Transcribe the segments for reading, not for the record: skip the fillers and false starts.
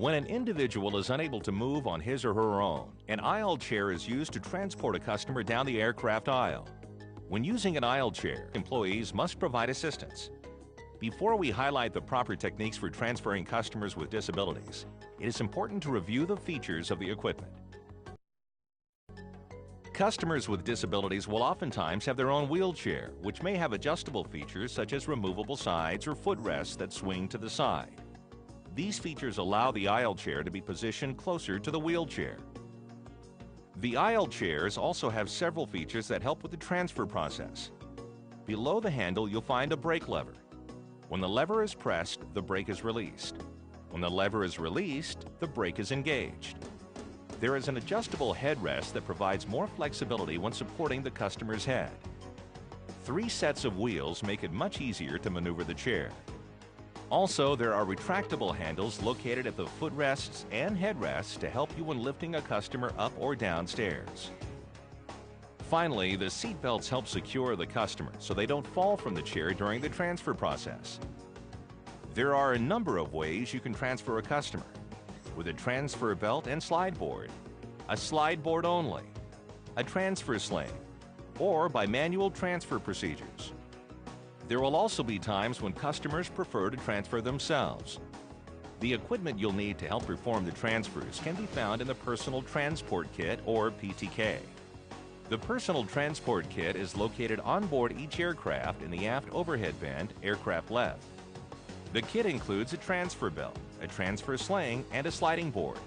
When an individual is unable to move on his or her own, an aisle chair is used to transport a customer down the aircraft aisle. When using an aisle chair, employees must provide assistance. Before we highlight the proper techniques for transferring customers with disabilities, it is important to review the features of the equipment. Customers with disabilities will oftentimes have their own wheelchair, which may have adjustable features such as removable sides or footrests that swing to the side. These features allow the aisle chair to be positioned closer to the wheelchair. The aisle chairs also have several features that help with the transfer process. Below the handle, you'll find a brake lever. When the lever is pressed, the brake is released. When the lever is released, the brake is engaged. There is an adjustable headrest that provides more flexibility when supporting the customer's head. 3 sets of wheels make it much easier to maneuver the chair. Also, there are retractable handles located at the footrests and headrests to help you when lifting a customer up or down stairs. Finally, the seat belts help secure the customer so they don't fall from the chair during the transfer process. There are a number of ways you can transfer a customer: with a transfer belt and slide board, a slide board only, a transfer sling, or by manual transfer procedures. There will also be times when customers prefer to transfer themselves. The equipment you'll need to help perform the transfers can be found in the Personal Transport Kit, or PTK. The Personal Transport Kit is located on board each aircraft in the aft overhead bin, aircraft left. The kit includes a transfer belt, a transfer sling, and a sliding board.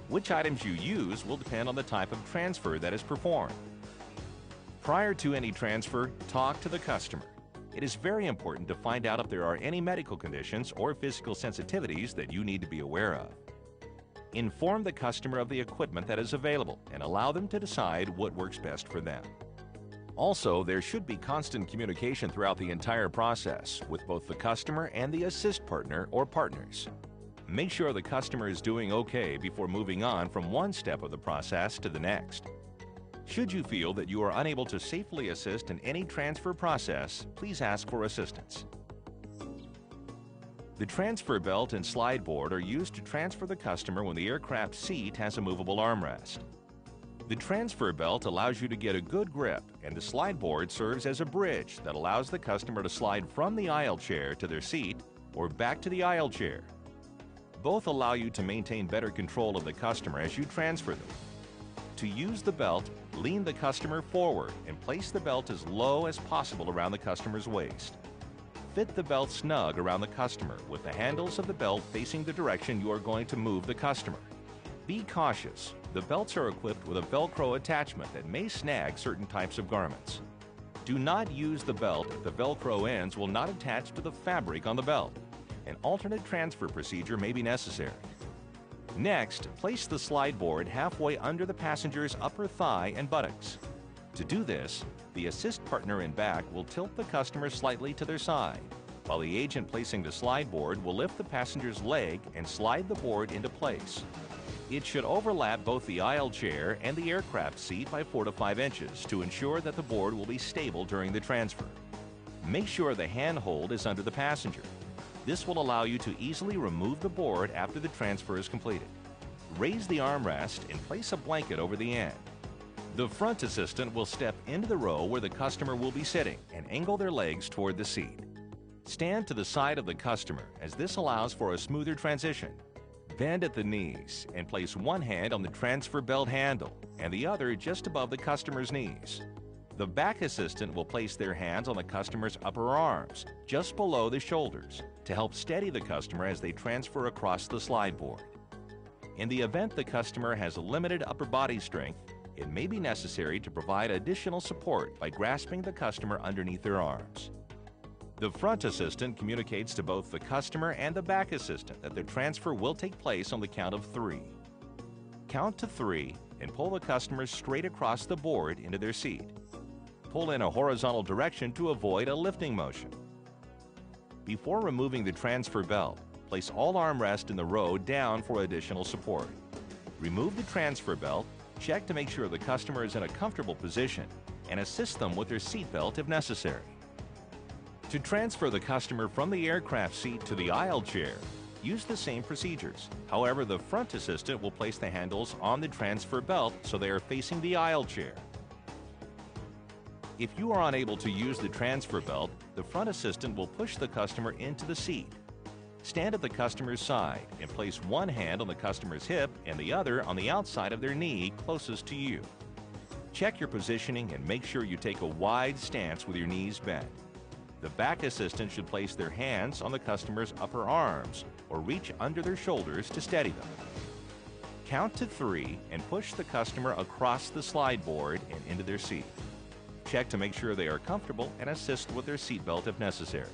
Which items you use will depend on the type of transfer that is performed. Prior to any transfer, talk to the customer. It is very important to find out if there are any medical conditions or physical sensitivities that you need to be aware of. Inform the customer of the equipment that is available and allow them to decide what works best for them. Also, there should be constant communication throughout the entire process with both the customer and the assist partner or partners. Make sure the customer is doing okay before moving on from one step of the process to the next. Should you feel that you are unable to safely assist in any transfer process, please ask for assistance. The transfer belt and slide board are used to transfer the customer when the aircraft seat has a movable armrest. The transfer belt allows you to get a good grip, and the slide board serves as a bridge that allows the customer to slide from the aisle chair to their seat or back to the aisle chair. Both allow you to maintain better control of the customer as you transfer them. To use the belt, lean the customer forward and place the belt as low as possible around the customer's waist. Fit the belt snug around the customer with the handles of the belt facing the direction you are going to move the customer. Be cautious. The belts are equipped with a Velcro attachment that may snag certain types of garments. Do not use the belt if the Velcro ends will not attach to the fabric on the belt. An alternate transfer procedure may be necessary. Next, place the slide board halfway under the passenger's upper thigh and buttocks. To do this, the assist partner in back will tilt the customer slightly to their side, while the agent placing the slide board will lift the passenger's leg and slide the board into place. It should overlap both the aisle chair and the aircraft seat by 4 to 5 inches to ensure that the board will be stable during the transfer. Make sure the handhold is under the passenger. This will allow you to easily remove the board after the transfer is completed. Raise the armrest and place a blanket over the end. The front assistant will step into the row where the customer will be sitting and angle their legs toward the seat. Stand to the side of the customer as this allows for a smoother transition. Bend at the knees and place one hand on the transfer belt handle and the other just above the customer's knees. The back assistant will place their hands on the customer's upper arms, just below the shoulders, to help steady the customer as they transfer across the slide board. In the event the customer has limited upper body strength, it may be necessary to provide additional support by grasping the customer underneath their arms. The front assistant communicates to both the customer and the back assistant that the transfer will take place on the count of 3. Count to 3 and pull the customer straight across the board into their seat. Pull in a horizontal direction to avoid a lifting motion. Before removing the transfer belt, place all armrests in the row down for additional support. Remove the transfer belt, check to make sure the customer is in a comfortable position, and assist them with their seat belt if necessary. To transfer the customer from the aircraft seat to the aisle chair, use the same procedures. However, the front assistant will place the handles on the transfer belt so they are facing the aisle chair. If you are unable to use the transfer belt, the front assistant will push the customer into the seat. Stand at the customer's side and place one hand on the customer's hip and the other on the outside of their knee closest to you. Check your positioning and make sure you take a wide stance with your knees bent. The back assistant should place their hands on the customer's upper arms or reach under their shoulders to steady them. Count to 3 and push the customer across the slide board and into their seat. Check to make sure they are comfortable and assist with their seatbelt if necessary.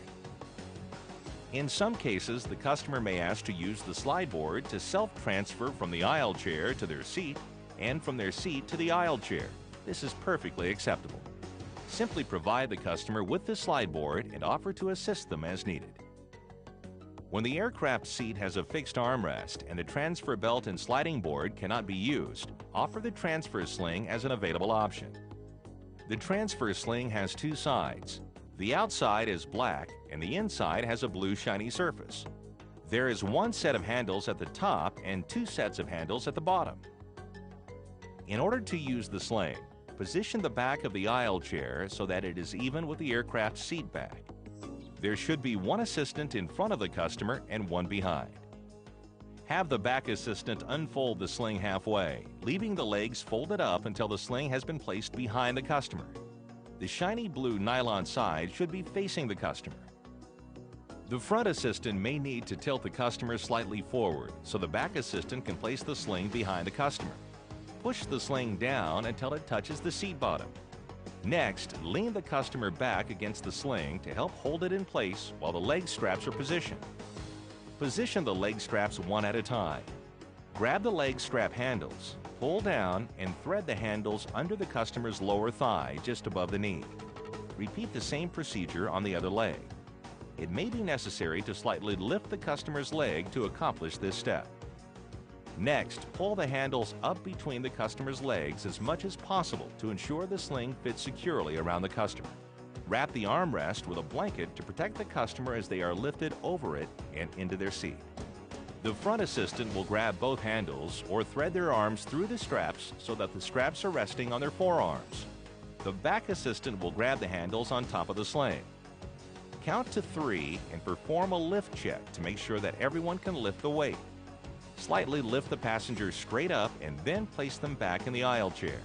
In some cases, the customer may ask to use the slide board to self-transfer from the aisle chair to their seat and from their seat to the aisle chair. This is perfectly acceptable. Simply provide the customer with the slide board and offer to assist them as needed. When the aircraft seat has a fixed armrest and the transfer belt and sliding board cannot be used, offer the transfer sling as an available option. The transfer sling has two sides. The outside is black and the inside has a blue shiny surface. There is one set of handles at the top and two sets of handles at the bottom. In order to use the sling, position the back of the aisle chair so that it is even with the aircraft seat back. There should be one assistant in front of the customer and one behind. Have the back assistant unfold the sling halfway, leaving the legs folded up until the sling has been placed behind the customer. The shiny blue nylon side should be facing the customer. The front assistant may need to tilt the customer slightly forward so the back assistant can place the sling behind the customer. Push the sling down until it touches the seat bottom. Next, lean the customer back against the sling to help hold it in place while the leg straps are positioned. Position the leg straps one at a time. Grab the leg strap handles, pull down, and thread the handles under the customer's lower thigh just above the knee. Repeat the same procedure on the other leg. It may be necessary to slightly lift the customer's leg to accomplish this step. Next, pull the handles up between the customer's legs as much as possible to ensure the sling fits securely around the customer. Wrap the armrest with a blanket to protect the customer as they are lifted over it and into their seat. The front assistant will grab both handles or thread their arms through the straps so that the straps are resting on their forearms. The back assistant will grab the handles on top of the sling. Count to 3 and perform a lift check to make sure that everyone can lift the weight. Slightly lift the passengers straight up and then place them back in the aisle chair.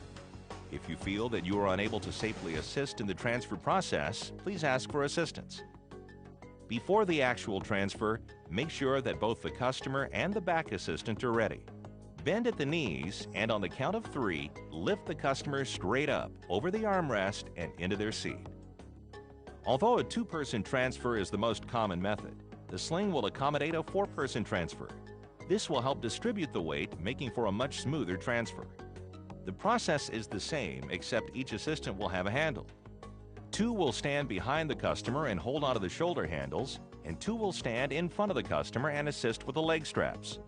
If you feel that you are unable to safely assist in the transfer process, please ask for assistance. Before the actual transfer, make sure that both the customer and the back assistant are ready. Bend at the knees and on the count of 3, lift the customer straight up over the armrest and into their seat. Although a 2-person transfer is the most common method, the sling will accommodate a 4-person transfer. This will help distribute the weight, making for a much smoother transfer. The process is the same, except each assistant will have a handle. 2 will stand behind the customer and hold onto the shoulder handles, and 2 will stand in front of the customer and assist with the leg straps.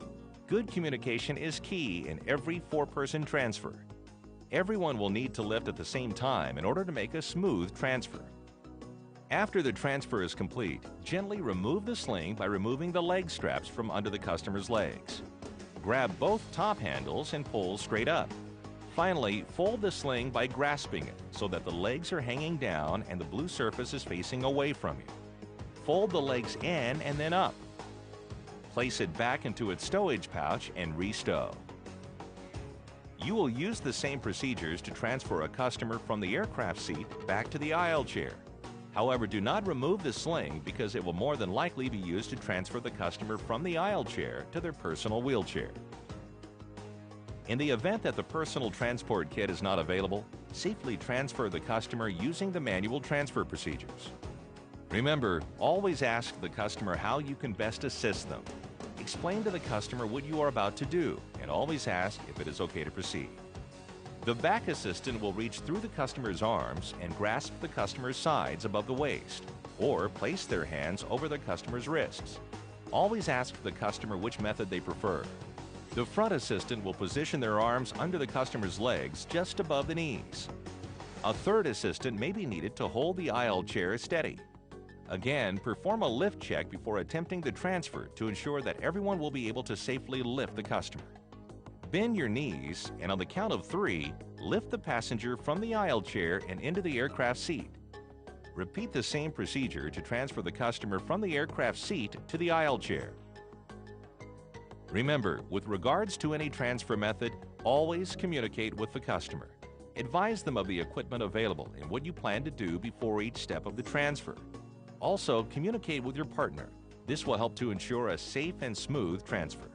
Good communication is key in every 4-person transfer. Everyone will need to lift at the same time in order to make a smooth transfer. After the transfer is complete, gently remove the sling by removing the leg straps from under the customer's legs. Grab both top handles and pull straight up. Finally, fold the sling by grasping it so that the legs are hanging down and the blue surface is facing away from you. Fold the legs in and then up. Place it back into its stowage pouch and restow. You will use the same procedures to transfer a customer from the aircraft seat back to the aisle chair. However, do not remove the sling because it will more than likely be used to transfer the customer from the aisle chair to their personal wheelchair. In the event that the personal transport kit is not available, safely transfer the customer using the manual transfer procedures. Remember, always ask the customer how you can best assist them. Explain to the customer what you are about to do, and always ask if it is okay to proceed. The back assistant will reach through the customer's arms and grasp the customer's sides above the waist, or place their hands over the customer's wrists. Always ask the customer which method they prefer. The front assistant will position their arms under the customer's legs just above the knees. A third assistant may be needed to hold the aisle chair steady. Again, perform a lift check before attempting the transfer to ensure that everyone will be able to safely lift the customer. Bend your knees and on the count of 3, lift the passenger from the aisle chair and into the aircraft seat. Repeat the same procedure to transfer the customer from the aircraft seat to the aisle chair. Remember, with regards to any transfer method, always communicate with the customer. Advise them of the equipment available and what you plan to do before each step of the transfer. Also, communicate with your partner. This will help to ensure a safe and smooth transfer.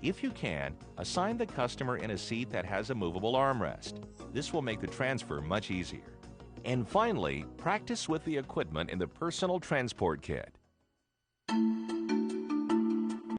If you can, assign the customer in a seat that has a movable armrest. This will make the transfer much easier. And finally, practice with the equipment in the Personal Transport Kit.